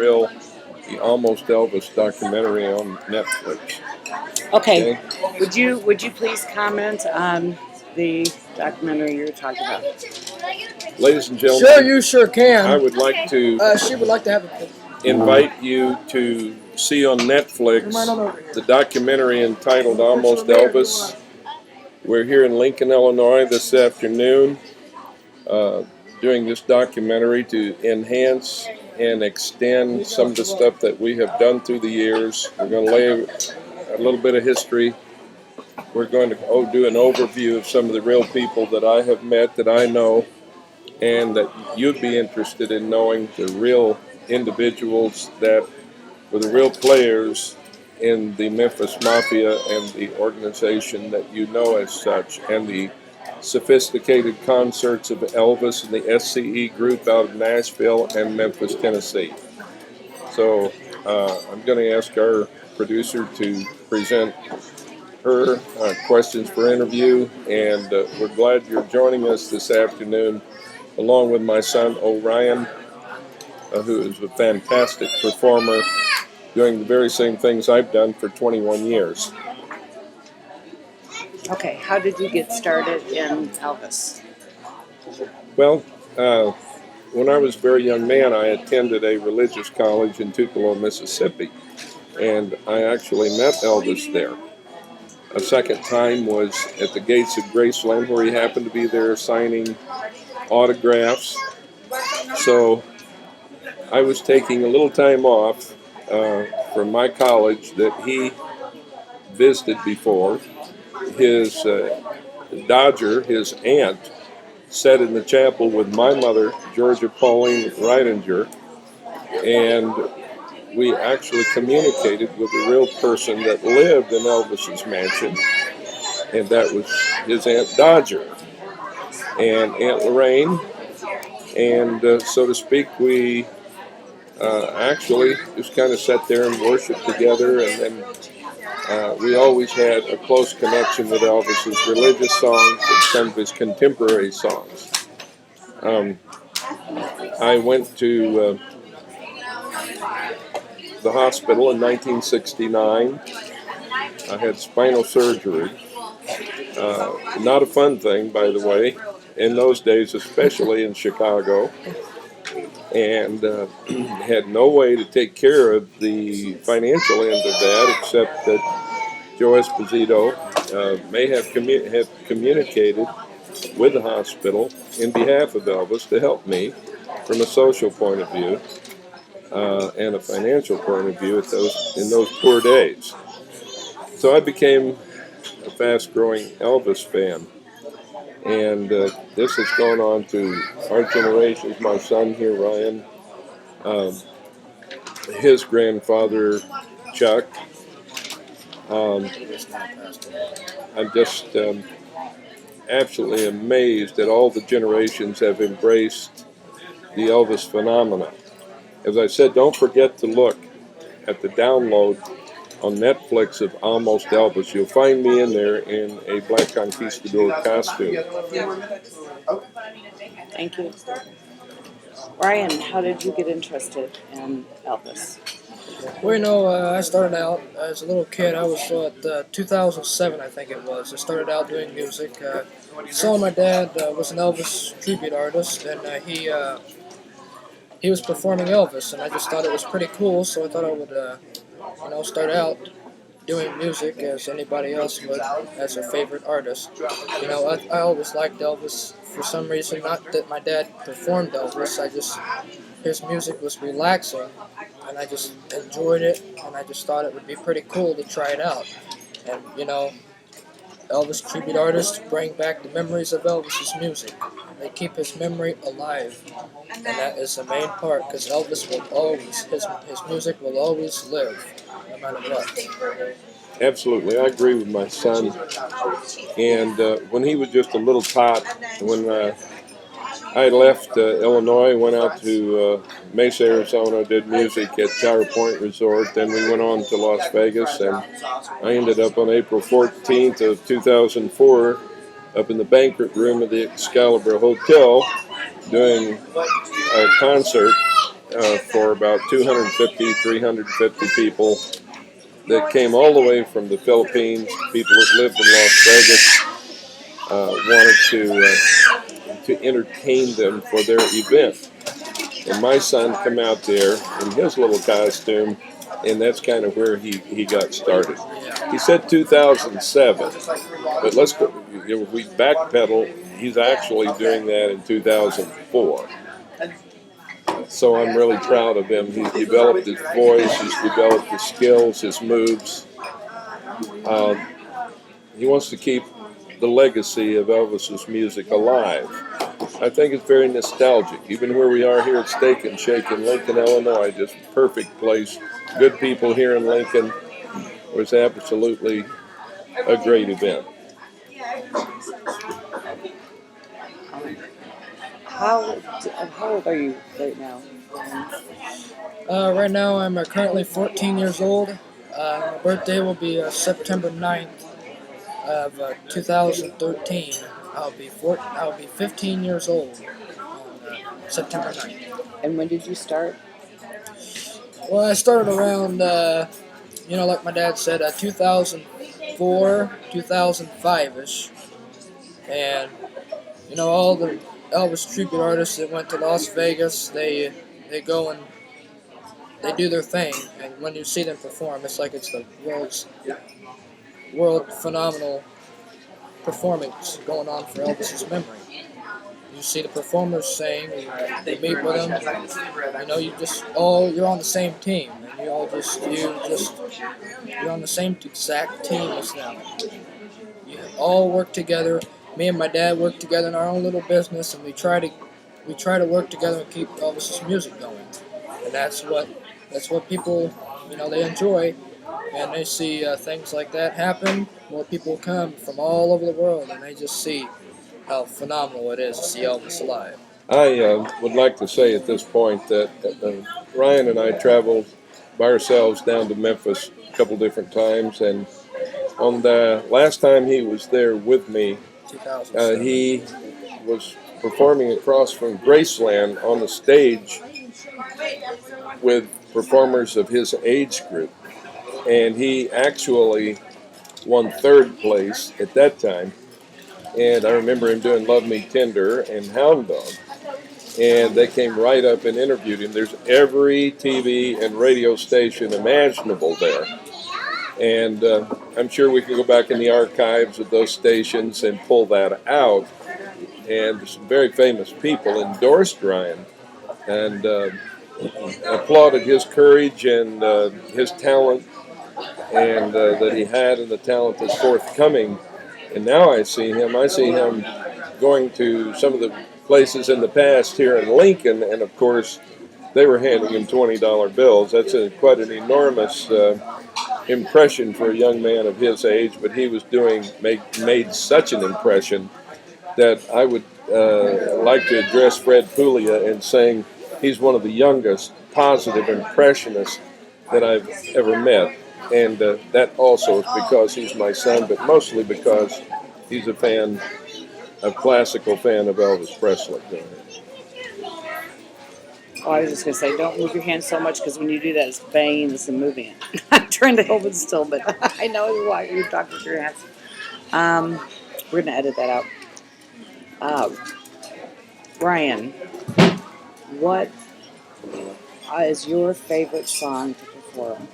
the Almost Elvis documentary on Netflix. Okay. Okay. Would you please comment on the documentary you're talking about? Ladies and Sure, gentlemen, you sure can. I would like to She would like to have a. invite you to see on Netflix the documentary entitled Almost Elvis. We're here in Lincoln, Illinois this afternoon uh, doing this documentary to enhance and extend some of the stuff that we have done through the years. We're going to lay a little bit of history. We're going to do an overview of some of the real people that I have met, that I know, and that you'd be interested in knowing, the real individuals that were the real players in the Memphis Mafia and the organization that you know as such, and the sophisticated concerts of Elvis and the SCE group out of Nashville and Memphis, Tennessee. So I'm going to ask our producer to present her questions for interview, and we're glad you're joining us this afternoon, along with my son Orion, who is a fantastic performer, doing the very same things I've done for 21 years. Okay. How did you get started in Elvis? Well, when I was a very young man, I attended a religious college in Tupelo, Mississippi, and I actually met Elvis there. A second time was at the gates of Graceland, where he happened to be there signing autographs. So I was taking a little time off from my college that he visited before. His Dodger, his aunt, sat in the chapel with my mother, Georgia Pauline Reidinger, and we actually communicated with the real person that lived in Elvis's mansion, and that was his Aunt Dodger and Aunt Lorraine. And so to speak, we actually just kind of sat there and worshiped together, and then we always had a close connection with Elvis's religious songs and some of his contemporary songs. I went to the hospital in 1969. I had spinal surgery. Not a fun thing, by the way, in those days, especially in Chicago. And had no way to take care of the financial end of that, except that Joe Esposito may have communicated with the hospital in behalf of Elvis to help me from a social point of view and a financial point of view in those poor days. So I became a fast-growing Elvis fan, and this has gone on to our generations. My son here, Ryan, his grandfather, Chuck. I'm just absolutely amazed that all the generations have embraced the Elvis phenomena. As I said, don't forget to look at the download on Netflix of Almost Elvis. You'll find me in there in a black conquistador costume. Thank you. Ryan, how did you get interested in Elvis? Well, I started out as a little kid. I was 2007, I think it was. I started out doing music. So my dad was an Elvis tribute artist, and he was performing Elvis, and I just thought it was pretty cool. So I thought I would, start out doing music as anybody else would, as a favorite artist. I always liked Elvis for some reason. Not that my dad performed Elvis. His music was relaxing, and I just enjoyed it, and I just thought it would be pretty cool to try it out. And, Elvis tribute artists bring back the memories of Elvis's music. They keep his memory alive, and that is the main part, because Elvis will always, his music will always live, no matter what. Absolutely, I agree with my son. And when he was just a little tot, when I left Illinois, went out to Mesa, Arizona, did music at Tower Point Resort. Then we went on to Las Vegas, and I ended up on April 14th of 2004 up in the banquet room of the Excalibur Hotel doing a concert for about 250, 350 people that came all the way from the Philippines. People that lived in Las Vegas wanted to entertain them for their event. And my son come out there in his little costume, and that's kind of where he got started. He said 2007, but let's go. If we backpedal, he's actually doing that in 2004. So I'm really proud of him. He's developed his voice, he's developed his skills, his moves. He wants to keep the legacy of Elvis's music alive. I think it's very nostalgic. Even where we are here at Steak and Shake in Lincoln, Illinois, just perfect place. Good people here in Lincoln. It was absolutely a great event. How old are you right now? Right now, I'm currently 14 years old. My birthday will be September 9th of 2013. I'll be 15 years old on September 9th. And when did you start? Well, I started around, like my dad said, 2004, 2005-ish. And, all the Elvis tribute artists that went to Las Vegas, they go and they do their thing. And when you see them perform, it's like it's the world phenomenal performance going on for Elvis's memory. You see the performers sing, you meet with them, you're on the same team, and you're on the same exact team as them. You all work together. Me and my dad work together in our own little business, and we try to work together and keep Elvis's music going. And that's what people, they enjoy. And they see things like that happen. More people come from all over the world, and they just see how phenomenal it is to see Elvis alive. I would like to say at this point that Ryan and I traveled by ourselves down to Memphis a couple different times, and on the last time he was there with me, he was performing across from Graceland on the stage with performers of his age group. And he actually won third place at that time. And I remember him doing Love Me Tender and Hound Dog. And they came right up and interviewed him. There's every TV and radio station imaginable there. And I'm sure we can go back in the archives of those stations and pull that out. And some very famous people endorsed Ryan and applauded his courage and his talent and that he had and the talent that's forthcoming. And now I see him going to some of the places in the past here in Lincoln, and of course they were handing him $20 bills. That's quite an enormous impression for a young man of his age, but he was made such an impression that I would like to address Fred Puglia in saying he's one of the youngest positive impressionists that I've ever met. And that also is because he's my son, but mostly because he's a classical fan of Elvis Presley. Oh, I was just going to say, don't move your hand so much, because when you do that, it's banging and moving it. I'm trying to hold it still, but I know why you're talking with your hands. We're going to edit that out. Brian, what is your favorite song to perform?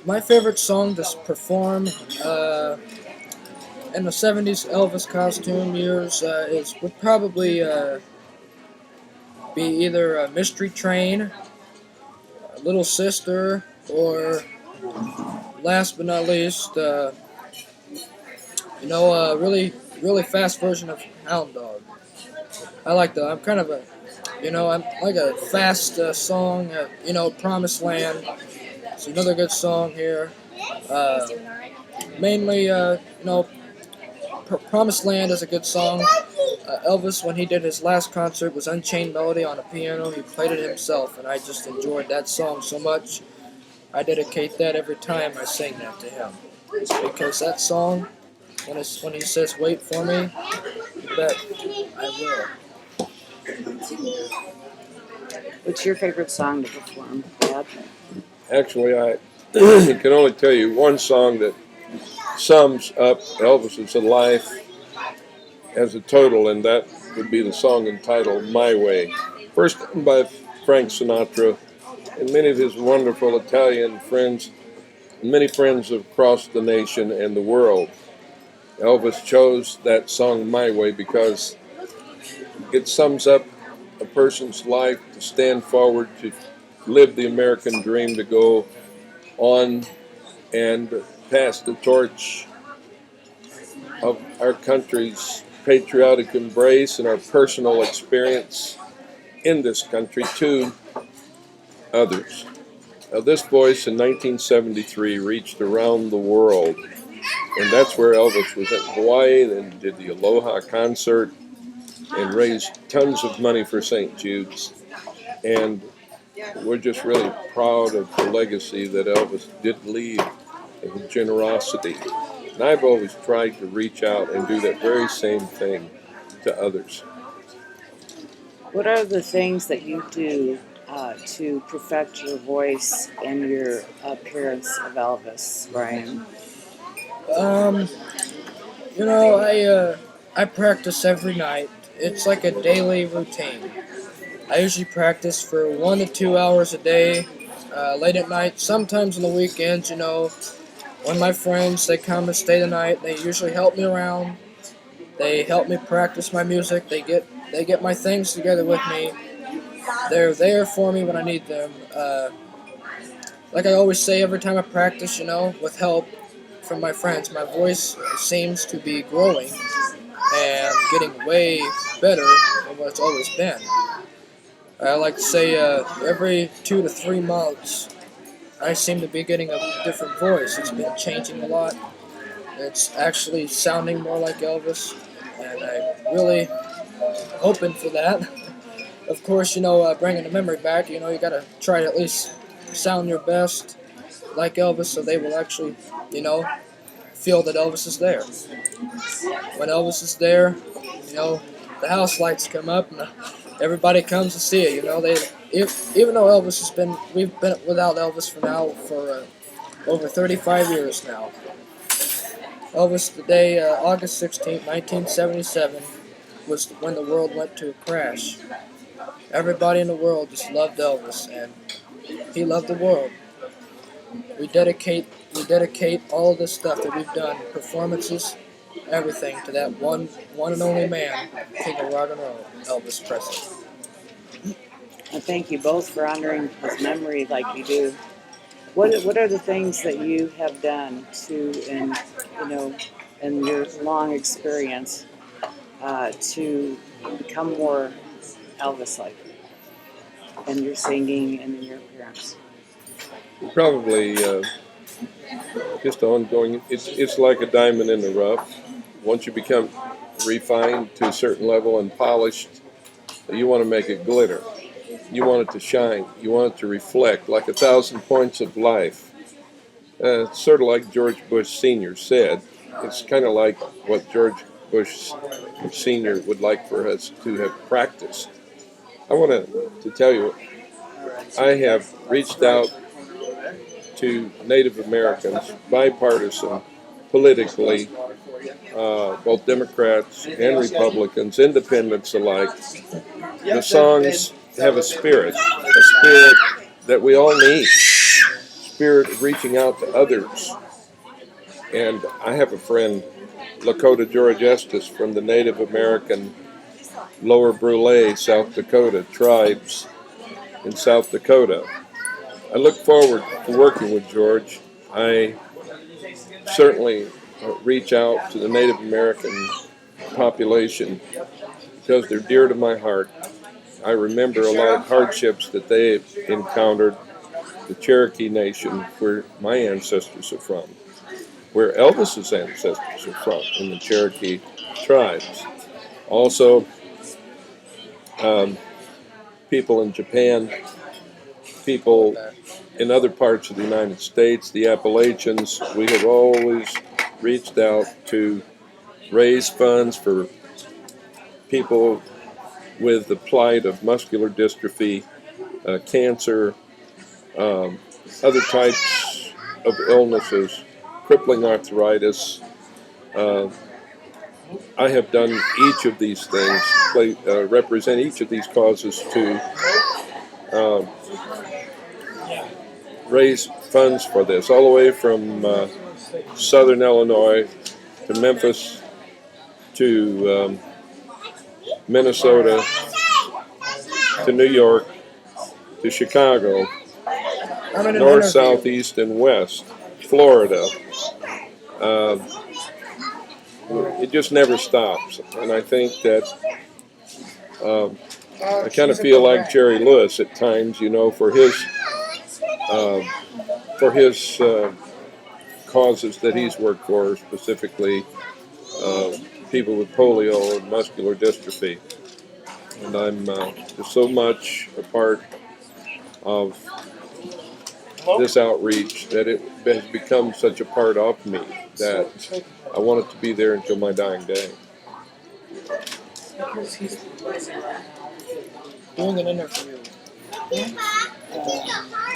My favorite song to perform in the 70s Elvis costume years would probably be either Mystery Train, Little Sister, or last but not least, really, really fast version of Hound Dog. I'm like a fast song, Promised Land. It's another good song here. Mainly, Promised Land is a good song. Elvis, when he did his last concert, was Unchained Melody on a piano. He played it himself, and I just enjoyed that song so much. I dedicate that every time I sing that to him. Because that song, when he says, "Wait for me," you bet I will. What's your favorite song to perform, Dad? Actually, I can only tell you one song that sums up Elvis's life as a total, and that would be the song entitled My Way. First written by Frank Sinatra and many of his wonderful Italian friends, many friends across the nation and the world. Elvis chose that song My Way because it sums up a person's life to stand forward, to live the American dream, to go on and pass the torch of our country's patriotic embrace and our personal experience in this country to others. Now, this voice in 1973 reached around the world, and that's where Elvis was at Hawaii and did the Aloha concert and raised tons of money for St. Jude's. And we're just really proud of the legacy that Elvis did leave and the generosity. And I've always tried to reach out and do that very same thing to others. What are the things that you do to perfect your voice and your appearance of Elvis, Brian? Um, you know, I practice every night. It's like a daily routine. I usually practice for 1 to 2 hours a day, late at night, sometimes on the weekends, you know. When my friends, they come and stay the night, they usually help me around. They help me practice my music. They get my things together with me. They're there for me when I need them. Like I always say every time I practice, you know, with help from my friends, my voice seems to be growing and getting way better than what it's always been. I like to say every 2 to 3 months, I seem to be getting a different voice. It's been changing a lot. It's actually sounding more like Elvis, and I'm really hoping for that. Of course, you know, bringing the memory back, you know, you gotta try to at least sound your best like Elvis so they will actually, you know, feel that Elvis is there. When Elvis is there, you know, the house lights come up and everybody comes to see it. You know, even though we've been without Elvis for over 35 years now. Elvis, the day August 16th, 1977, was when the world went to a crash. Everybody in the world just loved Elvis, and he loved the world. We dedicate all of this stuff that we've done, performances, everything, to that one and only man, King of Rock and Roll, Elvis Presley. And thank you both for honoring his memory like you do. What are the things that you have done in your long experience to become more Elvis-like in your singing and in your appearance? Probably just ongoing. It's like a diamond in the rough. Once you become refined to a certain level and polished, you want to make it glitter. You want it to shine. You want it to reflect like 1,000 points of life. It's sort of like George Bush Sr. said. It's kind of like what George Bush Sr. would like for us to have practiced. I want to tell you, I have reached out to Native Americans, bipartisan, politically, both Democrats and Republicans, independents alike. The songs have a spirit that we all need, spirit of reaching out to others. And I have a friend, Lakota George Estes, from the Native American Lower Brule, South Dakota tribes in South Dakota. I look forward to working with George. I certainly reach out to the Native American population because they're dear to my heart. I remember a lot of hardships that they encountered, the Cherokee Nation, where my ancestors are from, where Elvis's ancestors are from, in the Cherokee tribes. Also, people in Japan, people in other parts of the United States, the Appalachians. We have always reached out to raise funds for people with the plight of muscular dystrophy, cancer, other types of illnesses, crippling arthritis. I have done each of these things, represent each of these causes to raise funds for this, all the way from southern Illinois to Memphis to Minnesota to New York to Chicago, I'm in an north, interview. south, east, and west, Florida. It just never stops, and I think that I kind of feel like Jerry Lewis at times, you know, for his causes that he's worked for, specifically people with polio and muscular dystrophy. And I'm just so much a part of this outreach that it has become such a part of me that I want it to be there until my dying day. Doing an interview.